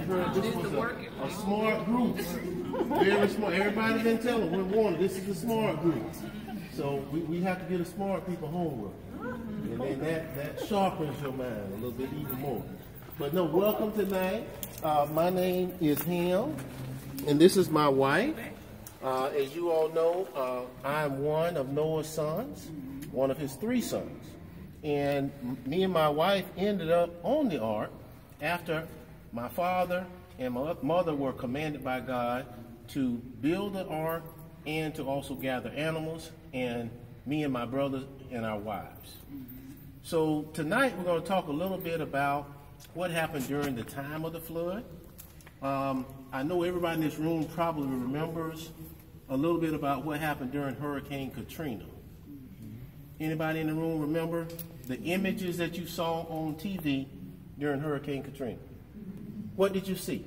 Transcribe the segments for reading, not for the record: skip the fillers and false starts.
heard this was a smart group. Very smart. Everybody been telling, we're warning, this is a smart group. So we have to get the smart people homework. And then that sharpens your mind a little bit even more. But no, welcome tonight. My name is Ham, and this is my wife. As you all know, I'm one of Noah's sons, one of his 3 sons. And me and my wife ended up on the ark after my father and my mother were commanded by God to build the ark and to also gather animals, and me and my brothers and our wives. So tonight we're going to talk a little bit about what happened during the time of the flood. I know everybody in this room probably remembers a little bit about what happened during Hurricane Katrina. Anybody in the room remember the images that you saw on TV during Hurricane Katrina? What did you see?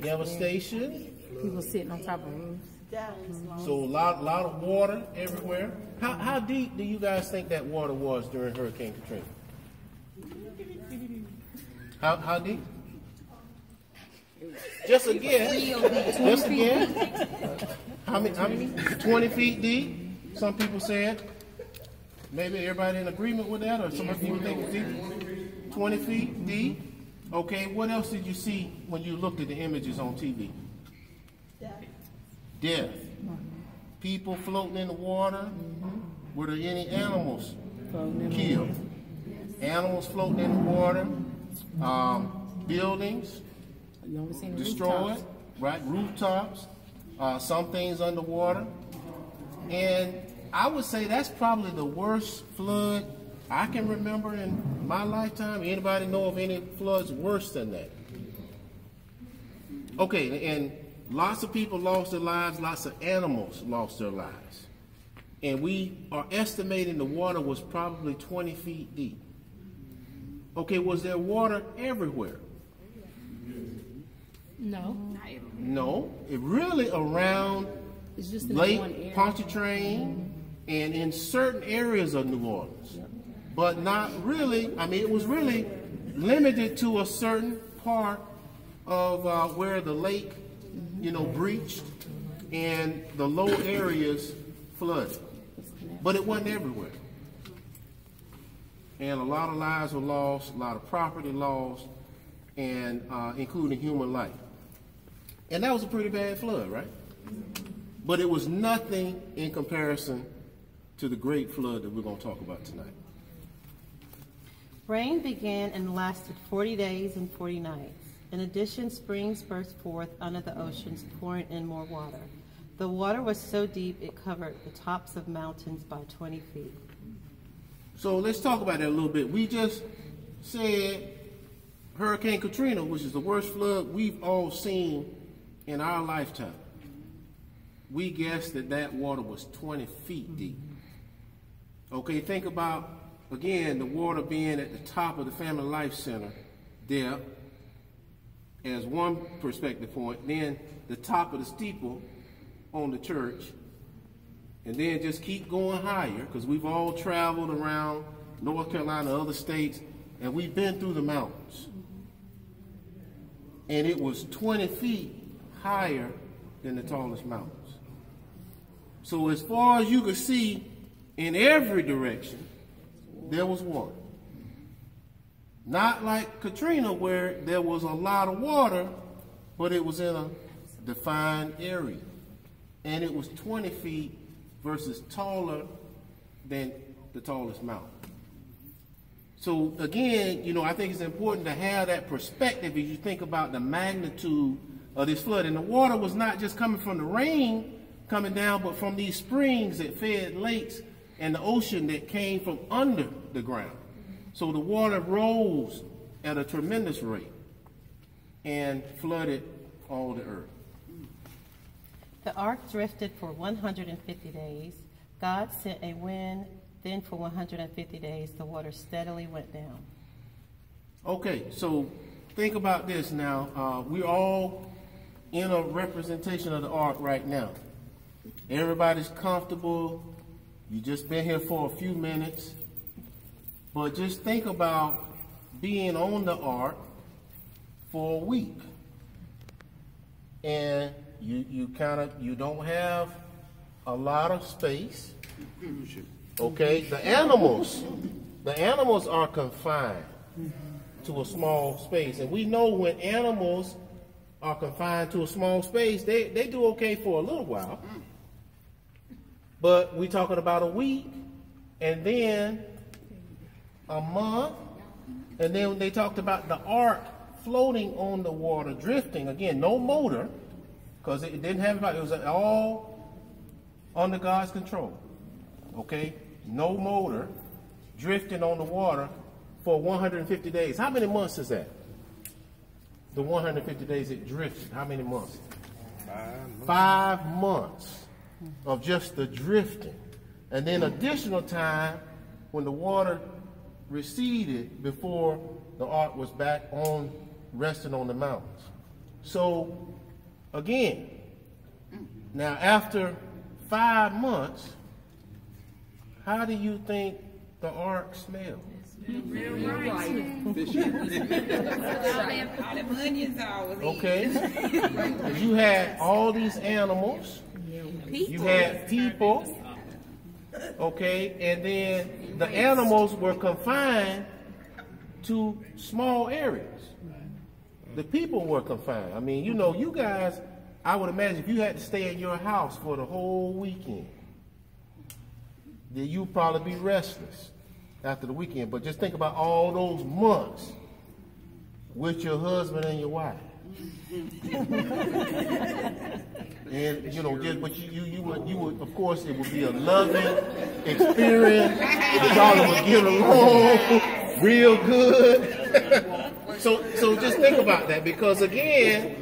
Devastation. People sitting on top of roofs. So a lot of water everywhere. How deep do you guys think that water was during Hurricane Katrina? How deep? Just again. Just again. How many? 20 feet deep? Some people said. Maybe everybody in agreement with that, or some people think it's deep? 20 feet deep. Okay, what else did you see when you looked at the images on TV? Death. People floating in the water. Were there any animals killed? Animals floating in the water. Buildings destroyed. Right, rooftops. Some things underwater. And I would say that's probably the worst flood I can remember in my lifetime. Anybody know of any floods worse than that? Okay, and lots of people lost their lives, lots of animals lost their lives. And we are estimating the water was probably 20 feet deep. Okay, was there water everywhere? No. No, it really around It's just in Lake one area. Pontchartrain and in certain areas of New Orleans. But not really, I mean, it was really limited to a certain part of where the lake, breached and the low areas flooded. But it wasn't everywhere. And a lot of lives were lost, a lot of property lost, and including human life. And that was a pretty bad flood, right? But it was nothing in comparison to the great flood that we're going to talk about tonight. Rain began and lasted 40 days and 40 nights. In addition, springs burst forth under the oceans, pouring in more water. The water was so deep it covered the tops of mountains by 20 feet. So let's talk about that a little bit. We just said Hurricane Katrina, which is the worst flood we've all seen in our lifetime. We guessed that water was 20 feet deep. Okay, think about, again, the water being at the top of the Family Life Center there as one perspective point, then the top of the steeple on the church, and then just keep going higher, because we've all traveled around North Carolina, other states, and we've been through the mountains. And it was 20 feet higher than the tallest mountains. So as far as you could see, in every direction, there was water. Not like Katrina, where there was a lot of water, but it was in a defined area. And it was 20 feet versus taller than the tallest mountain. So again, I think it's important to have that perspective as you think about the magnitude of this flood. And the water was not just coming from the rain coming down, but from these springs that fed lakes and the ocean that came from under the ground. So the water rose at a tremendous rate and flooded all the earth. The ark drifted for 150 days. God sent a wind, then for 150 days the water steadily went down. Okay, so think about this now. We're all in a representation of the ark right now. Everybody's comfortable. You just been here for a few minutes. But just think about being on the ark for a week. And you don't have a lot of space. Okay, the animals are confined to a small space. And we know when animals are confined to a small space, they do okay for a little while. But we're talking about a week, and then a month, and then they talked about the ark floating on the water, drifting. Again, no motor, because it didn't have it was all under God's control. Okay, no motor, drifting on the water for 150 days. How many months is that? The 150 days it drifted. How many months? 5 months of just the drifting. And then additional time when the water receded before the ark was back on, resting on the mountains. So, again, now after 5 months, how do you think the ark smelled? Okay. You had all these animals. You had people. Okay. And then the animals were confined to small areas. The people were confined. I mean, you know, you guys, I would imagine if you had to stay in your house for the whole weekend, then you'd probably be restless after the weekend. But just think about all those months with your husband and your wife. And you know, but you would, of course, it would be a loving experience. Y'all would get along real good. So just think about that, because again,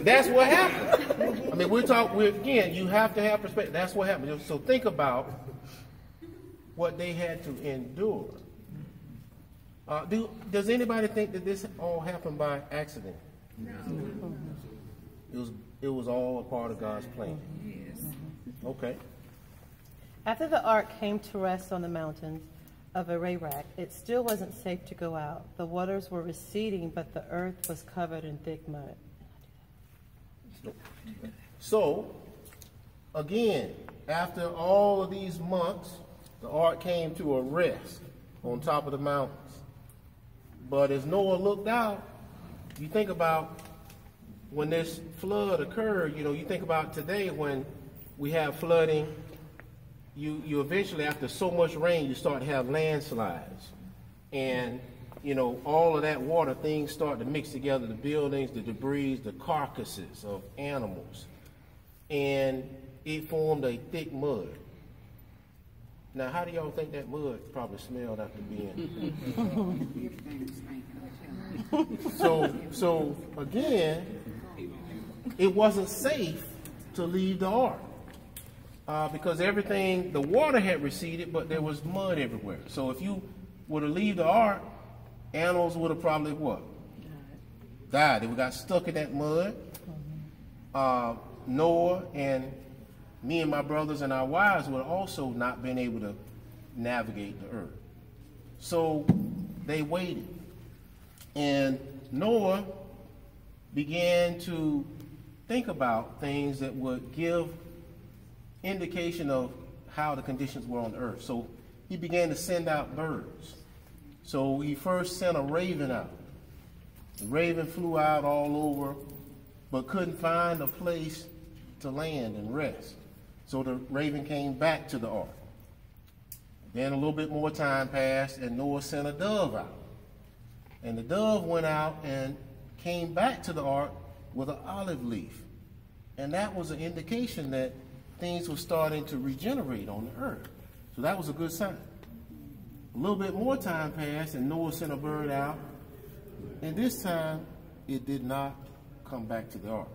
that's what happened. I mean, again, you have to have perspective. That's what happened. So think about what they had to endure. Does anybody think that this all happened by accident? No. It was all a part of God's plan. Okay. After the ark came to rest on the mountains of Ararat, it still wasn't safe to go out. The waters were receding, but the earth was covered in thick mud. So, again, after all of these months, the ark came to a rest on top of the mountains. But as Noah looked out, you think about when this flood occurred, you know, you think about today when we have flooding, you eventually, after so much rain, you start to have landslides. And, you know, all of that water, things start to mix together, the buildings, the debris, the carcasses of animals. And it formed a thick mud. Now, how do y'all think that mud probably smelled after being? So again, it wasn't safe to leave the ark because the water had receded, but there was mud everywhere. So if you were to leave the ark, animals would have probably what? Died. They would got stuck in that mud. Noah and me and my brothers and our wives would also not been able to navigate the earth. So they waited. And Noah began to think about things that would give indication of how the conditions were on the earth. So he began to send out birds. So he first sent a raven out. The raven flew out all over, but couldn't find a place to land and rest. So the raven came back to the ark. Then a little bit more time passed, and Noah sent a dove out. And the dove went out and came back to the ark with an olive leaf. And that was an indication that things were starting to regenerate on the earth. So that was a good sign. A little bit more time passed, and Noah sent a bird out. And this time, it did not come back to the ark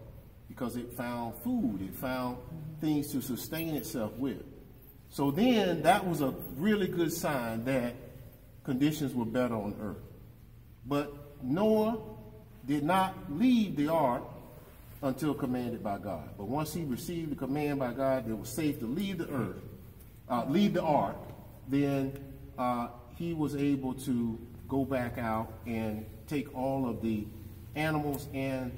because it found food. It found things to sustain itself with. So then that was a really good sign that conditions were better on earth. But Noah did not leave the ark until commanded by God. But once he received the command by God that it was safe to leave the earth, leave the ark, then he was able to go back out and take all of the animals and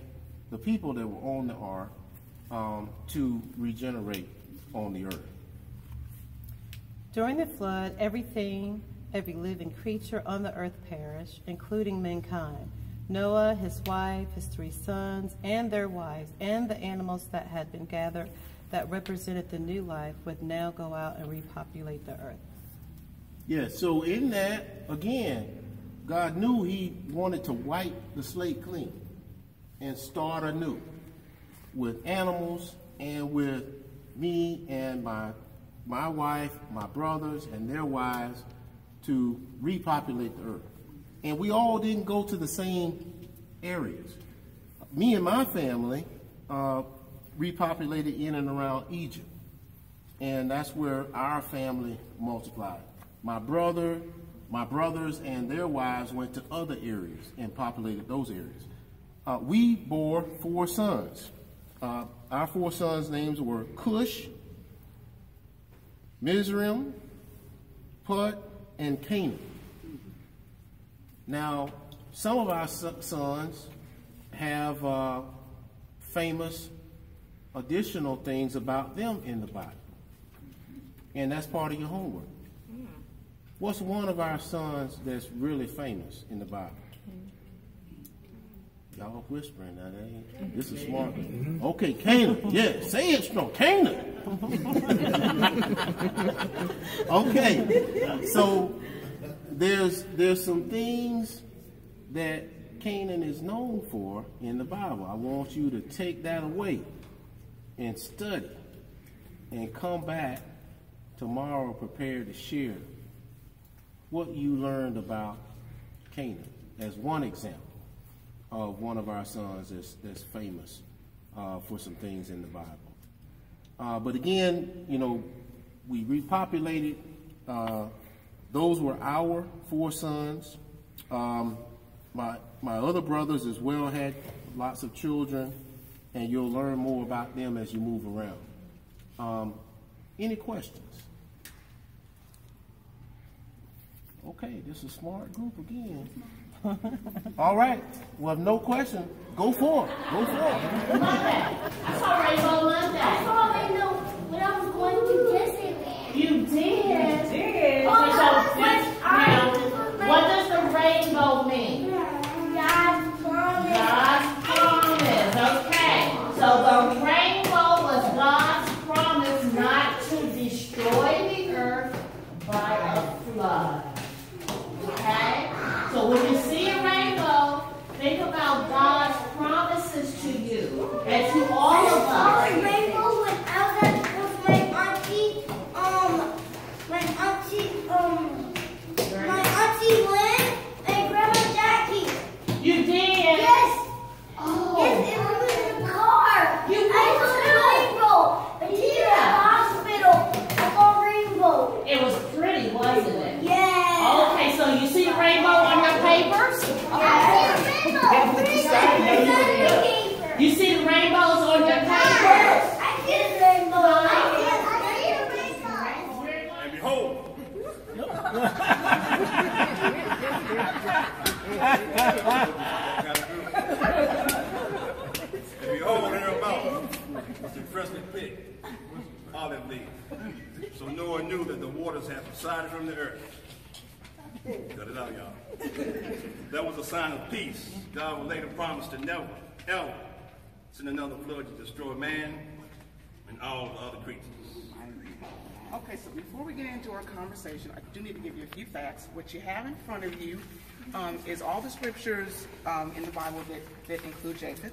the people that were on the ark to regenerate on the earth. During the flood, every living creature on the earth perished, including mankind. Noah, his wife, his 3 sons, and their wives, and the animals that had been gathered that represented the new life would now go out and repopulate the earth. Yeah, so in that, again, God knew he wanted to wipe the slate clean and start anew with animals and with me and my wife, my brothers, and their wives to repopulate the earth. And we all didn't go to the same areas. Me and my family repopulated in and around Egypt. And that's where our family multiplied. My brothers and their wives went to other areas and populated those areas. We bore 4 sons. Our 4 sons' names were Cush, Mizraim, Put, and Canaan. Now, some of our sons have famous additional things about them in the Bible. And that's part of your homework. What's one of our sons that's really famous in the Bible? Y'all whispering now, this is smart. Okay, Canaan. Yeah, say it strong. Canaan. Okay, so there's some things that Canaan is known for in the Bible. I want you to take that away and study and come back tomorrow prepared to share what you learned about Canaan as one example of one of our sons that's famous for some things in the Bible. But again, you know, we repopulated. Those were our 4 sons. My other brothers as well had lots of children, and you'll learn more about them as you move around. Any questions? Okay, this is a smart group again. All right. Well, if no question, go for it. Go for it. I saw Rainbow Monday. I saw Rainbow when I was going to Disneyland. You did. You did. Now, What does the rainbow mean? God's promise. God's promise. Okay. So the rainbow was God's promise not to destroy the earth by a flood. Okay? So when you see a rainbow, think about God's promises to you and to all of us. Rainbow when I was with my auntie, my auntie Lynn and Grandma Jackie. You did? Yes. Oh. Yes, it was in the car. I saw the rainbow. And here Yeah. at the hospital, I saw a rainbow. It was pretty, wasn't it? Yeah. Okay, so you see the rainbow on your papers? I see a rainbow. You see the rainbows on your papers? I see a rainbow. I see a rainbow. And behold, thereabouts was a freshly picked olive leaf. So Noah knew that the waters had subsided from the earth. Cut it out, y'all. That was a sign of peace. God would later promise to never, ever send another flood to destroy man and all the other creatures. Okay, so before we get into our conversation, I do need to give you a few facts. What you have in front of you is all the scriptures in the Bible that include Japheth.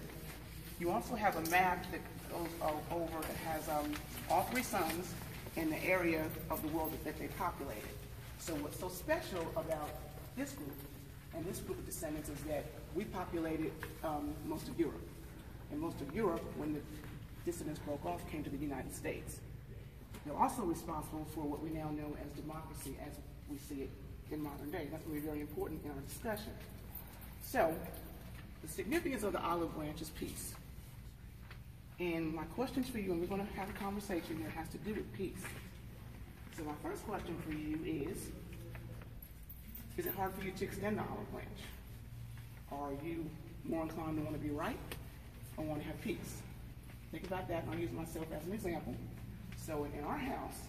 You also have a map that goes over that has all 3 sons in the area of the world that they populated. So what's so special about this group and this group of descendants is that we populated most of Europe. And most of Europe, when the descendants broke off, came to the United States. They're also responsible for what we now know as democracy as we see it in modern day. That's going to be very important in our discussion. So, the significance of the olive branch is peace. And my questions for you, and we're going to have a conversation that has to do with peace. So my first question for you is, Is it hard for you to extend the olive branch? Or are you more inclined to want to be right or want to have peace? Think about that, and I'll use myself as an example. So in our house,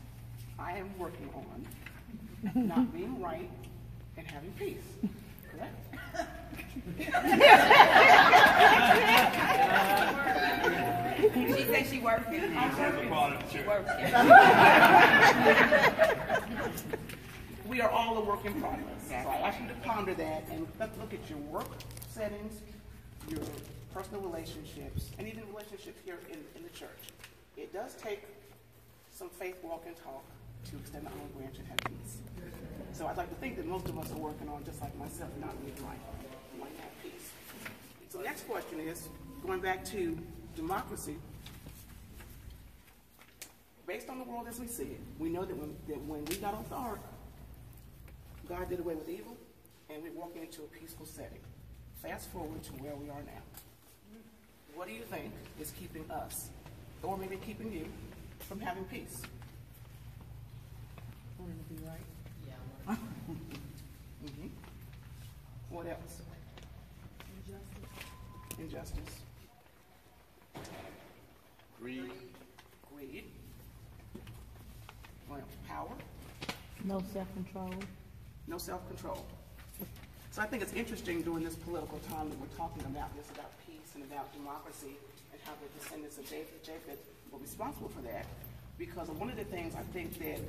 I am working on not being right and having peace. Correct? She said she working. She working. We are all a work in progress. So I ask you to ponder that and look at your work settings, your personal relationships, and even relationships here in the church. It does take some faith, walk, and talk to extend the olive branch and have peace. So I'd like to think that most of us are working on, just like myself, not being right, want to have peace. So the next question is, going back to democracy, based on the world as we see it, we know that when we got off the ark, God did away with evil, and we're walking into a peaceful setting. Fast forward to where we are now. What do you think is keeping us, or maybe keeping you, from having peace? Wanting to be right. Mm-hmm. What else? Injustice. Greed. Greed. What else? Power. No self-control. No self-control. So I think it's interesting during this political time that we're talking about this, about peace and about democracy, and how the descendants of Japheth were responsible for that. Because one of the things I think that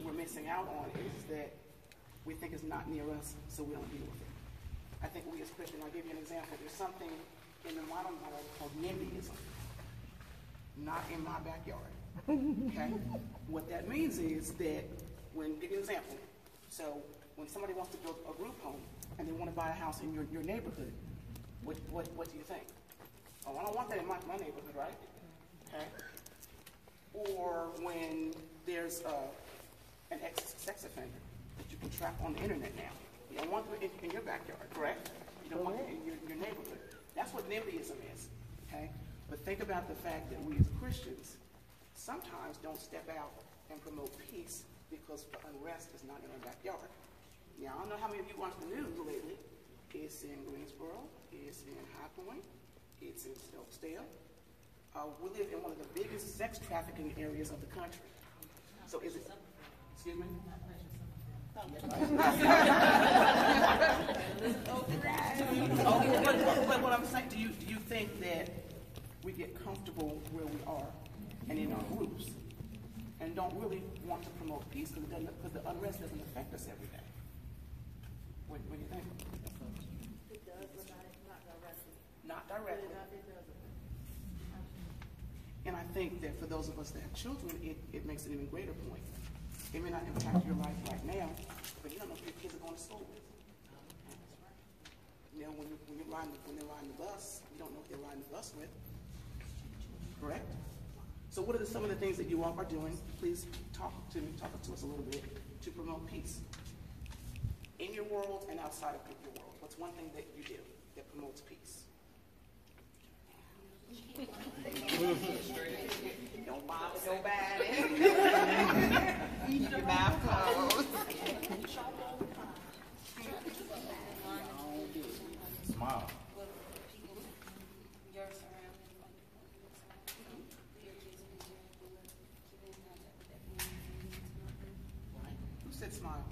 we're missing out on is that we think it's not near us, so we don't deal with it. I think we as Christians, I'll give you an example. There's something in the modern world called NIMBYism. Not in my backyard. Okay? What that means is that when, give you an example. So when somebody wants to build a group home and they want to buy a house in your neighborhood, what do you think? Oh, I don't want that in my neighborhood, right? Okay? Or when there's an ex-sex offender that you can trap on the internet now. You don't want it in your backyard, correct? You don't want it in your neighborhood. That's what NIMBYism is, okay? But think about the fact that we as Christians sometimes don't step out and promote peace because the unrest is not in our backyard. Now, I don't know how many of you watch the news lately. It's in Greensboro, it's in High Point, it's in Stokesdale. We live in one of the biggest sex trafficking areas of the country. So is it, excuse me? But what I'm saying, do you think that we get comfortable where we are and in our groups and don't really want to promote peace because the unrest doesn't affect us every day? What do you think? It does, but not directly. Not directly. It doesn't. And I think that for those of us that have children, it makes an even greater point. It may not impact your life right now, but you don't know who your kids are going to school with. You know, when they're riding the bus, you don't know who they're riding the bus with. Correct? So what are some of the things that you all are doing? Please talk to us a little bit to promote peace in your world and outside of your world. What's one thing that you do that promotes peace? Don't bother nobody. Keep your mouth closed. Smile. Who said smile?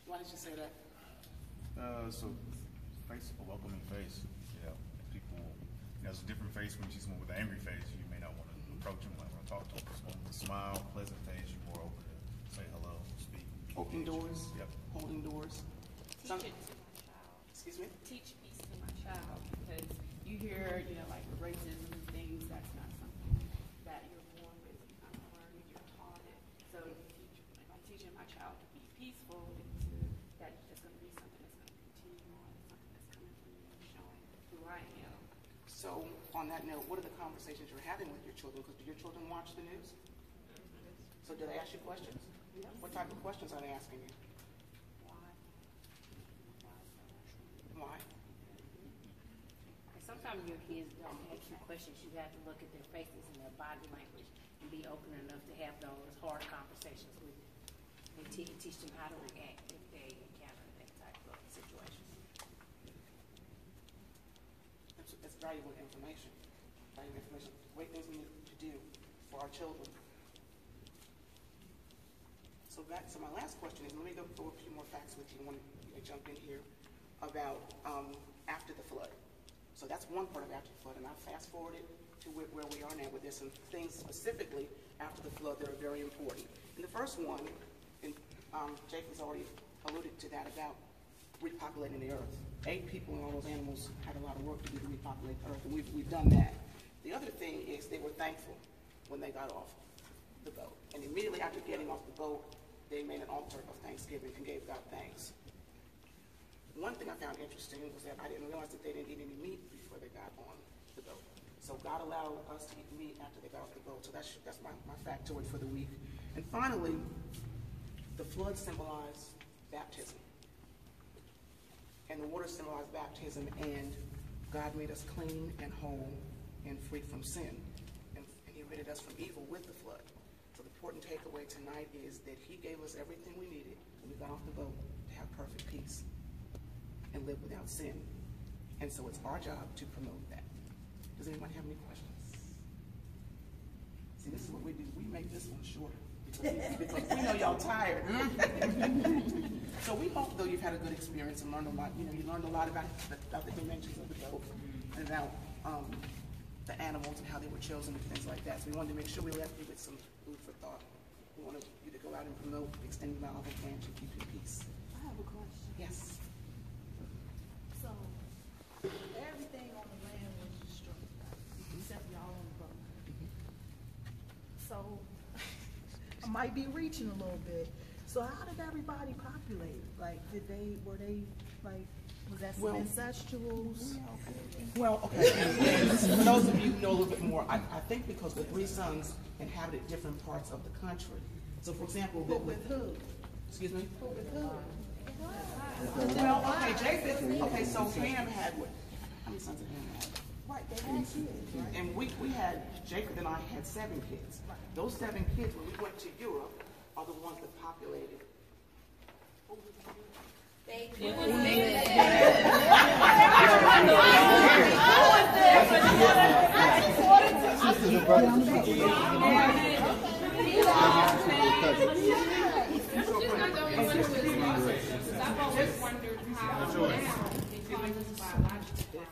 Why did you say that? So face, a welcoming face. Yeah, people. There's a different face when you see someone with an angry face. You may not want to approach them, like want to talk to them. Someone with a smile, pleasant face, you're more open to say hello, speak. Open doors. Yep. Holding doors. Teach it to my child. Excuse me? Teach peace to my child because you hear, like the racism and things, that's not something that you're born with. You kind of learn it, you're taught it. So if I'm teaching my child to be peaceful, that it's going to be something that's going to continue on, something that's coming from me, showing who I am. So on that note, what are the conversations you're having with your children? Because do your children watch the news? So do they ask you questions? Yes. What type of questions are they asking you? Why? Sometimes your kids don't ask you questions. You have to look at their faces and their body language and be open enough to have those hard conversations with them. and teach them how to react if they encounter that type of situation. That's valuable information. Valuable information. Great things we need to do for our children. So my last question is, let me go through a few more facts with you. I want to jump in here about after the flood. So that's one part of after the flood, and I fast forwarded to where we are now, but there's some things specifically after the flood that are very important. And the first one, and Jake has already alluded to that, about repopulating the earth. 8 people and all those animals had a lot of work to do to repopulate the earth, and we've done that. The other thing is they were thankful when they got off the boat. And immediately after getting off the boat, they made an altar of thanksgiving and gave God thanks. One thing I found interesting was that I didn't realize that they didn't eat any meat before they got on the boat. So God allowed us to eat meat after they got off the boat. So that's my factoid for the week. And finally, the flood symbolized baptism. And the water symbolized baptism, and God made us clean and whole and free from sin. And he ridded us from evil with the flood. So the important takeaway tonight is that he gave us everything we needed when we got off the boat to have perfect peace and live without sin. And so it's our job to promote that. Does anyone have any questions? See, this is what we do. We make this one shorter because we know y'all tired. So we hope, though, you've had a good experience and learned a lot. You know, you learned a lot about the dimensions of the boat and about the animals and how they were chosen and things like that. So we wanted to make sure we left you with some food for thought. We wanted you to go out and promote extending the olive branch and keeping peace. I have a question. Yes. So, everything on the land was destroyed, except y'all on the boat. So, I might be reaching a little bit. So how did everybody populate? Like, was that some incestuals? Well, okay. For those of you who know a little bit more, I think because the 3 sons inhabited different parts of the country. So, for example, With who? Excuse me? With who? Well, okay, Japheth. Okay, so Ham had what? How many sons did Ham have? Right, they had kids, right? And we had, Japheth and I had 7 kids. Those 7 kids, when we went to Europe, are the ones that populated. I've always wondered how now they call this biological.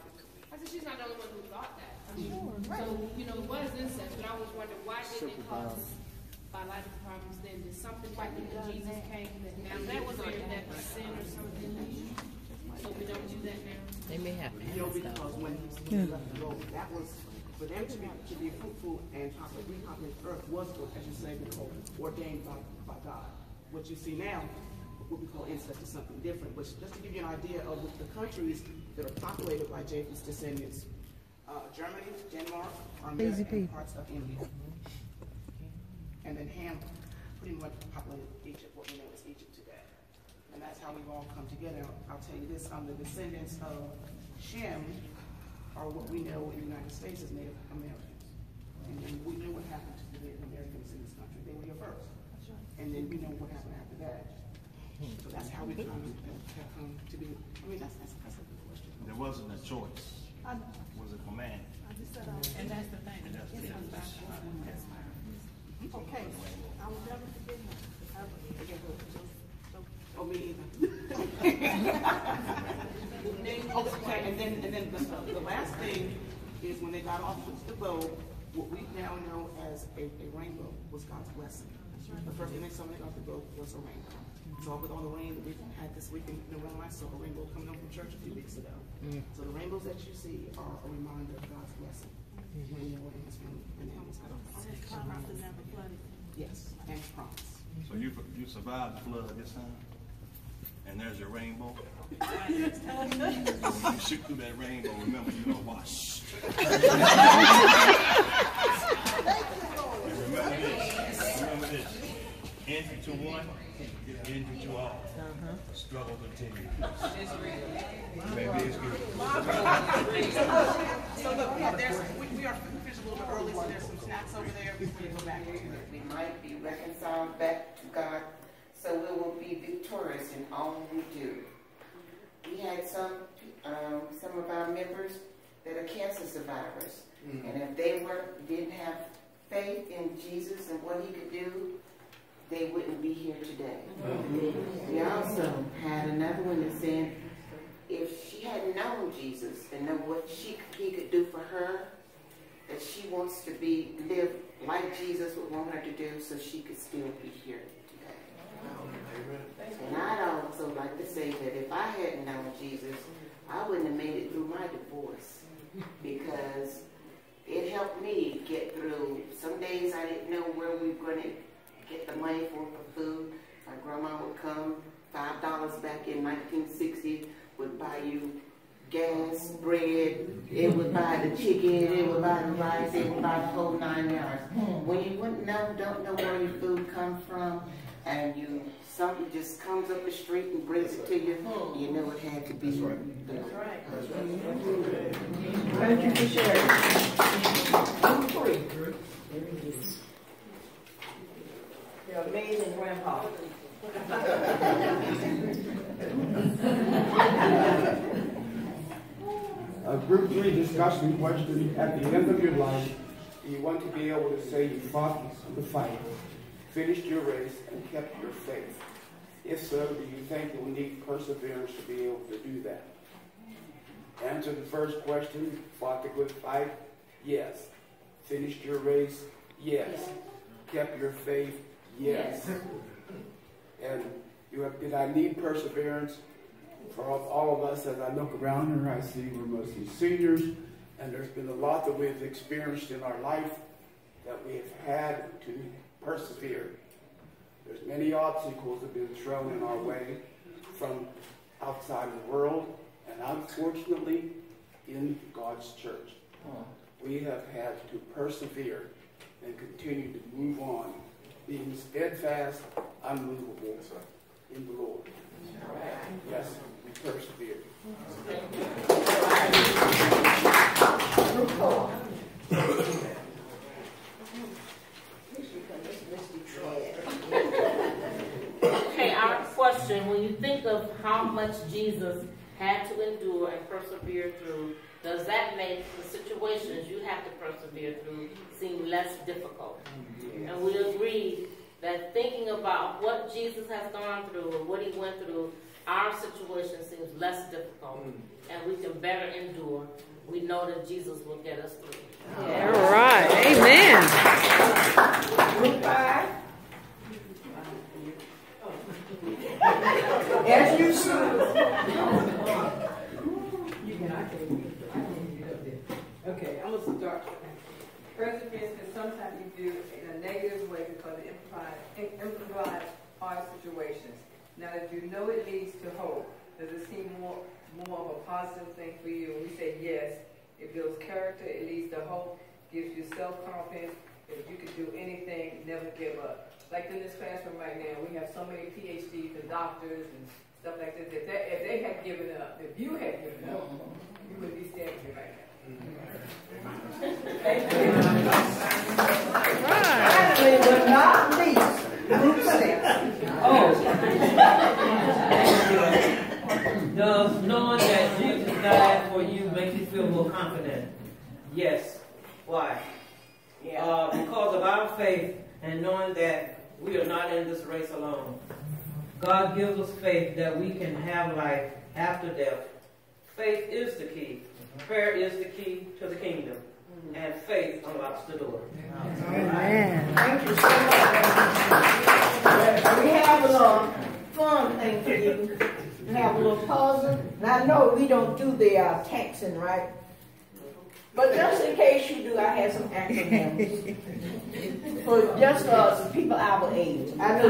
I said she's not the only one who thought that. I mean, so you know, it was incest, but I always wondered why didn't it cause biological problems then? Did something like when Jesus came that now that was sin or something? So we don't do that now. They may have Because when he left the road, that was for them to be fruitful and repopulate the earth was, as you say, ordained by God. What you see now, what we call incest, is something different. But just to give you an idea of the countries that are populated by Japheth's descendants: Germany, Denmark, Armenia, and parts of India. And then Ham pretty much populated Egypt, what we know as Egypt today. And that's how we've all come together. I'll tell you this, the descendants of Shem are what we know in the United States as Native Americans. And then we know what happened to the Native Americans in this country. They were here first. And then we know what happened after that. So that's how we have come to be. I mean, that's a good question. There wasn't a choice. It was a command. And that's the thing. And that's the difference. Okay, I will never forget that. Oh, me either. Okay, and then the last thing is when they got off the boat, what we now know as a rainbow was God's blessing. The first thing they saw when they got off the boat was a rainbow. So with all the rain that we've had this week in November, I saw a rainbow coming home from church a few weeks ago. So the rainbows that you see are a reminder of God's blessing. Yes, and promise. So you survived the flood this time? And there's your rainbow? When you shoot through that rainbow, remember you don't wash. Remember this. Entry to one, entry to all. Struggle continues. Maybe it's good. So look, we are finished a little bit early, so there's some snacks over there before you go back. We might be reconciled back to God so we will be victorious in all we do. We had some of our members that are cancer survivors, and if they didn't have faith in Jesus and what he could do, they wouldn't be here today. We also had another one that said if she hadn't known Jesus and know what he could do for her, that she wants to live like Jesus would want her to do, so she could still be here today. And I'd also like to say that if I hadn't known Jesus, I wouldn't have made it through my divorce, because it helped me get through. Some days I didn't know where we were going to get the money for food. My grandma would come, $5 back in 1960 would buy you gas, bread, it would buy the chicken, it would buy the rice, it would buy the whole 9 yards. When you don't know where your food comes from, and something just comes up the street and brings it to you, you know it had to be. That's right. That's right. Thank you for sharing. Number 3. You're amazing, Grandpa. Group 3 discussion question. At the end of your life, you want to be able to say you fought the fight, finished your race, and kept your faith. If so, do you think that we need perseverance to be able to do that? Answer the first question, fought the good fight? Yes. Finished your race? Yes. Kept your faith? Yes. And did I need perseverance? For all of us, as I look around here, I see we're mostly seniors, and there's been a lot that we've experienced in our life that we have had to persevere. There's many obstacles that have been thrown in our way from outside of the world, and unfortunately, in God's church. We have had to persevere and continue to move on, being steadfast, unmovable in the Lord. Yes, we persevere. Okay, our question, when you think of how much Jesus had to endure and persevere through, does that make the situations you have to persevere through seem less difficult? And we agreed that thinking about what Jesus has gone through and what he went through, our situation seems less difficult, and we can better endure. We know that Jesus will get us through. Yeah. All right. Amen. Group 5. As you should. Okay, I'm going to start. Perseverance can sometimes be viewed in a negative way because it implies hard situations. Now, if you know it leads to hope, does it seem more of a positive thing for you? When we say yes, it builds character, it leads to hope, gives you self-confidence. If you can do anything, never give up. Like in this classroom right now, we have so many PhDs and doctors and stuff like this. If they had given up, if you had given up, you wouldn't be standing here right now. Thank you. Finally, but not least, group 6. Does knowing that Jesus died for you make you feel more confident? Yes. Why? Because of our faith and knowing that we are not in this race alone. God gives us faith that we can have life after death. Faith is the key. Prayer is the key to the kingdom. And faith unlocks the door. Amen. Thank you so much. We have a little fun thing for you. We have a little puzzle. And I know we don't do the texting, right? But just in case you do, I have some acronyms. For just the people our age. I know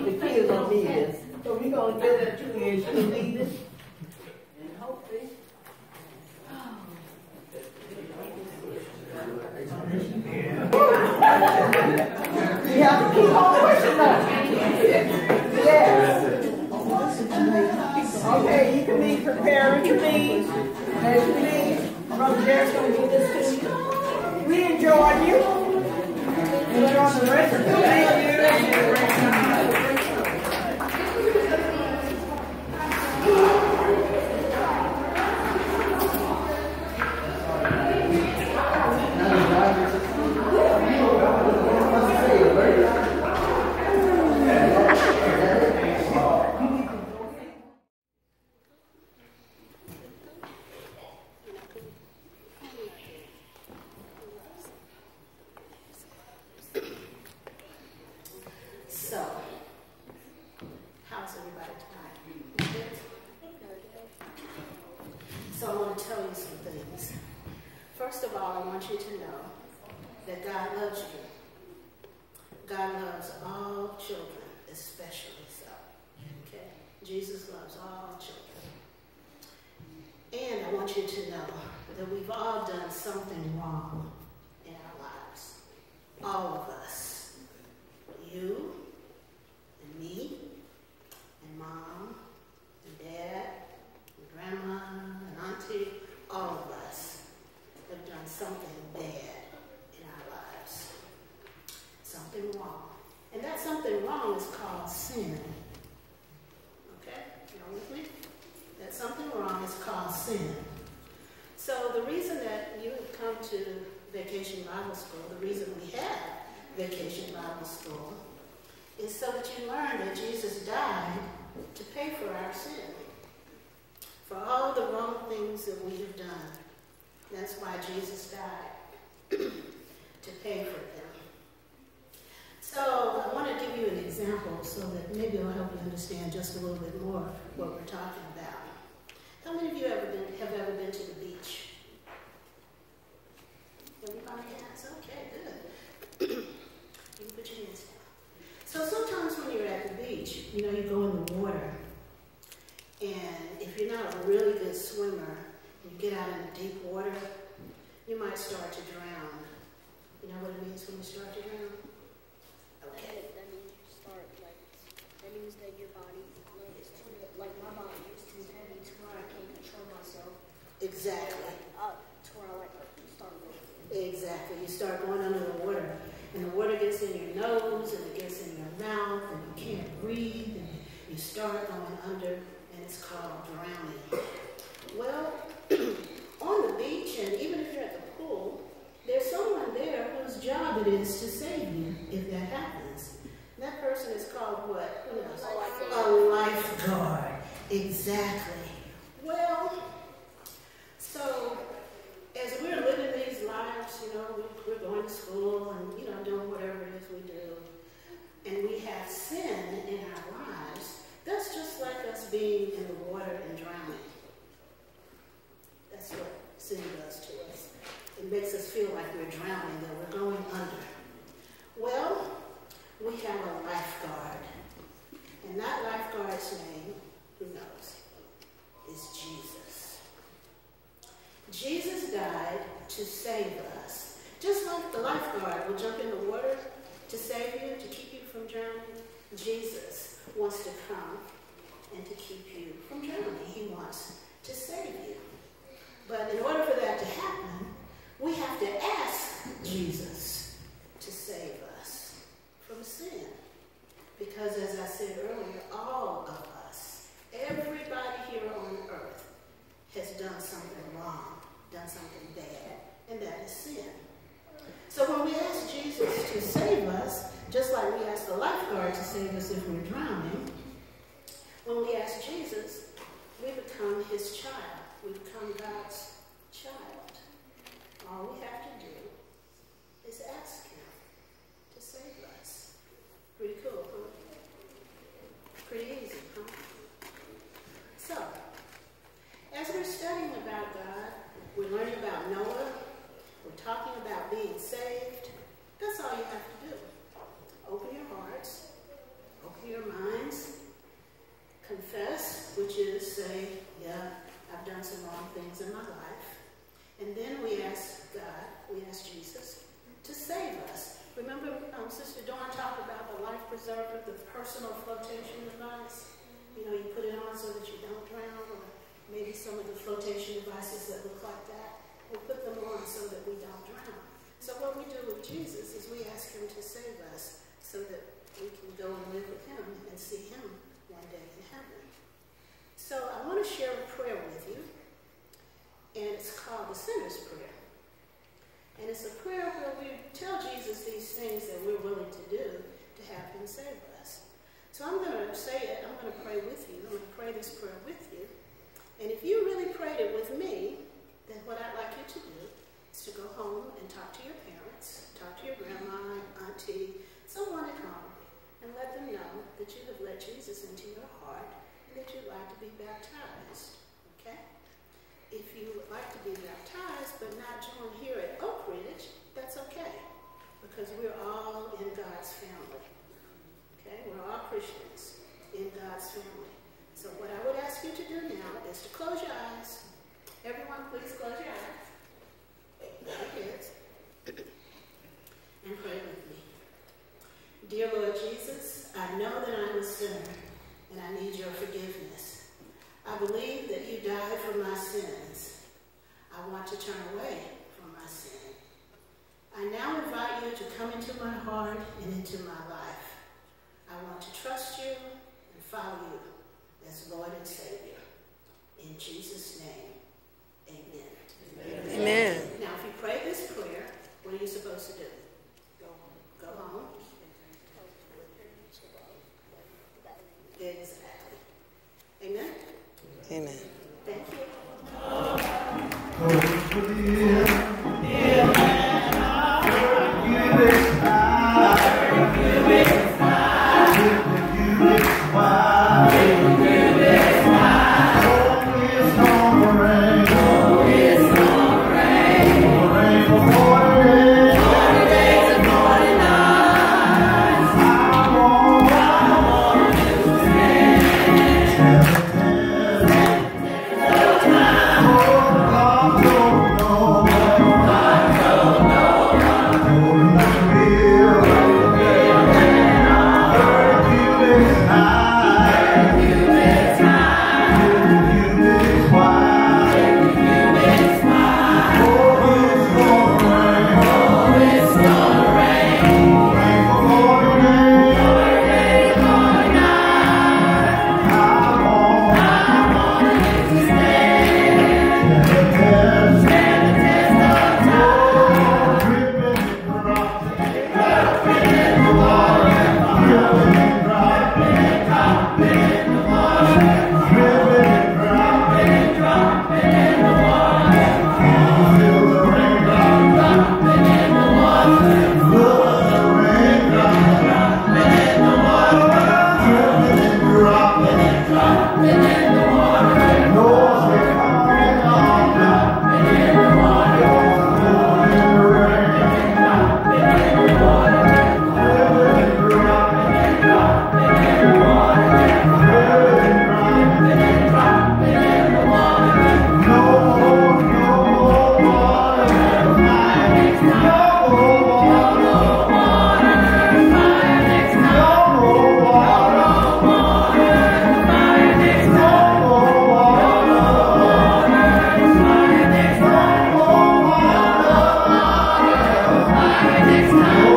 the kids don't need this. So we're going to give it to you. You can read it. And hopefully. You have to keep on pushing us. Yes. Okay, you can be preparing to leave. As you leave, Brother Jerry's going to give this to you. We enjoy you. Enjoy the rest of the day. So, how's everybody tonight? Good? So I want to tell you some things. First of all, I want you to know that God loves you. God loves all children, especially so. Okay? Jesus loves all children. And I want you to know that we've all done something wrong in our lives. All of us. You, and me, and mom, and dad, and grandma, and auntie, all of us have done something bad in our lives. Something wrong. And that something wrong is called sin. Okay? Y'all with me? That something wrong is called sin. So the reason that you have come to Vacation Bible School, the reason we have Vacation Bible School, is so that you learn that Jesus died to pay for our sin, for all the wrong things that we have done. That's why Jesus died, to pay for them. So I want to give you an example so that maybe it'll help you understand just a little bit more what we're talking about. How many of you have ever been to the beach? Everybody has? Okay, good. You can put your hands down. So sometimes when you're at the beach, you know, you go in the water, and if you're not a really good swimmer, you get out in the deep water, you might start to drown. You know what it means when you start to drown? Okay. That means you start, like, that means that your body, like, is too, like, my body is too heavy to where I can't control myself. Exactly. To where I, like, start moving. Exactly. You start going under the water, and the water gets in your nose, and it gets in your mouth, and you can't breathe, and you start going under, and it's called drowning. Well, on the beach, and even if you're at the pool, there's someone there whose job it is to save you if that happens. That person is called what? Who knows? A lifeguard. Exactly. Well, so as we're living these lives, you know, we're going to school and, you know, doing whatever it is we do, and we have sin in our lives, that's just like us being in the water and drowning. That's what sin does to us. It makes us feel like we're drowning, that we're going under. Well, we have a lifeguard. And that lifeguard's name, who knows, is Jesus. Jesus died to save us. Just like the lifeguard will jump in the water to save you, to keep you from drowning, Jesus wants to come and to keep you from drowning. He wants to save you. But in order for that to happen, we have to ask Jesus to save us from sin. Because as I said earlier, all of us, everybody here on earth has done something wrong, done something bad, and that is sin. So when we ask Jesus to save us, just like we ask the lifeguard to save us if we're drowning, when we ask Jesus, we become his child. We become God's child. All we have to do is ask him to save us. Pretty cool, huh? Pretty easy, huh? So, as we're studying about God, we're learning about Noah, we're talking about being saved. That's all you have to do. Open your hearts, open your minds, confess, which is say, yeah, I've done some wrong things in my life. And then we ask God, we ask Jesus to save us. Remember Sister Dawn talked about the life preserver, the personal flotation device? You know, you put it on so that you don't drown, or maybe some of the flotation devices that look like that. We put them on so that we don't drown. So what we do with Jesus is we ask him to save us so that we can go and live with him and see him one day in heaven. So I want to share a prayer with you, and it's called the Sinner's Prayer. And it's a prayer where we tell Jesus these things that we're willing to do to have him save us. So I'm going to say it. I'm going to pray with you. I'm going to pray this prayer with you. And if you really prayed it with me, then what I'd like you to do is to go home and talk to your parents, talk to your grandma, auntie, someone at home, and let them know that you have let Jesus into your heart and that you'd like to be baptized, okay? If you would like to be baptized but not join here at Oak Ridge, that's okay, because we're all in God's family, okay? We're all Christians in God's family. So what I would ask you to do now is to close your eyes. Everyone, please close your eyes. And pray with me. Dear Lord Jesus, I know that I'm a sinner and I need your forgiveness. I believe that you died for my sins. I want to turn away from my sin. I now invite you to come into my heart and into my life. I want to trust you and follow you as Lord and Savior. In Jesus' name, amen. Amen. Now, if you pray this prayer, what are you supposed to do? Go home. Exactly. Amen? Amen. Thank you. Next time.